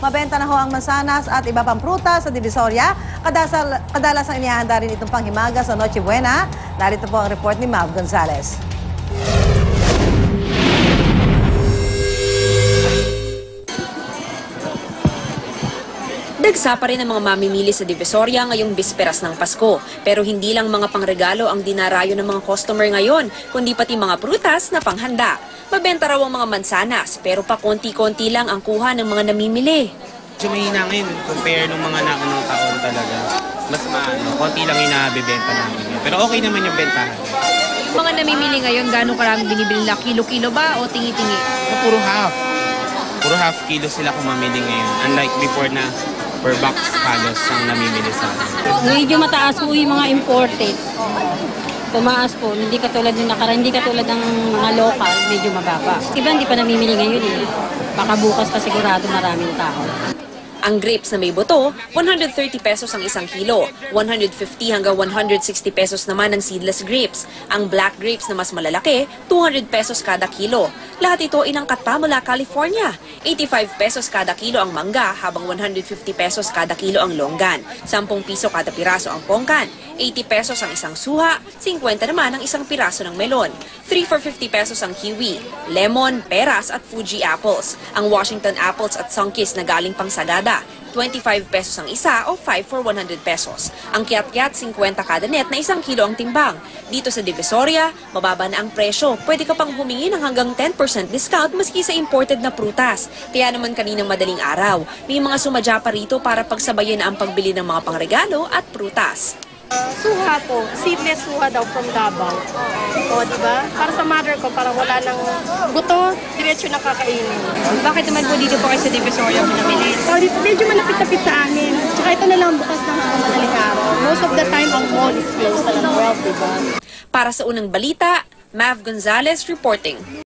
Mabenta na ho ang mansanas at iba pang prutas sa Divisoria. Kadalasang inihahanda rin itong panghimaga sa Noche Buena. Narito po ang report ni Mav Gonzalez. Dagsa pa rin ang mga mamimili sa Divisoria ngayong bisperas ng Pasko. Pero hindi lang mga pangregalo ang dinarayo ng mga customer ngayon, kundi pati mga prutas na panghanda. Mabenta raw ang mga mansanas, pero pa konti-konti lang ang kuha ng mga namimili. Medyo mahina ngayon, compare nung mga naunang taon talaga. Mas konti lang yung nabibenta namin. Pero okay naman yung bentahan. Mga namimili ngayon, gano'ng karami binibili na? Kilo-kilo ba o tingi-tingi? Puro half. Puro half kilo sila kung mamili ngayon. Unlike before na per box halos ang namimili sa akin. Medyo mataas po yung mga imported. Tumaas po, hindi katulad ng nakaraan, hindi katulad ng mga local, medyo mababa. Iba hindi pa namimili ngayon eh. Baka bukas pa sigurado maraming tao. Ang grapes na may buto, 130 pesos ang isang kilo. 150 hanggang 160 pesos naman ang seedless grapes. Ang black grapes na mas malalaki, 200 pesos kada kilo. Lahat ito inangkat pa mula California. 85 pesos kada kilo ang mangga, habang 150 pesos kada kilo ang longgan. 10 piso kada piraso ang pongkan. 80 pesos ang isang suha, 50 naman ang isang piraso ng melon. 3 for 50 pesos ang kiwi, lemon, peras at Fuji apples. Ang Washington apples at Sunkist na galing pang Sagada, 25 pesos ang isa o 5 for 100 pesos. Ang kiat-kiat, 50 kada net na isang kilo ang timbang. Dito sa Divisoria, mababa na ang presyo. Pwede ka pang humingi ng hanggang 10% discount maski sa imported na prutas. Kaya naman kaninang madaling araw, may mga sumadya pa rito para pagsabayan na ang pagbili ng mga pangregalo at prutas. Suha po. Seedless suha daw from Davao. O, di ba? Para sa mother ko, para wala nang buto, diretso na kakainin. Bakit naman po dito po kayo sa Divisoria pinamili? O, medyo malapit-lapit sa amin. Tsaka ito na lang bukas ng madaling araw. Most of the time, ang mall is closed. Alam 12, di ba? Para sa unang balita, Mav Gonzalez reporting.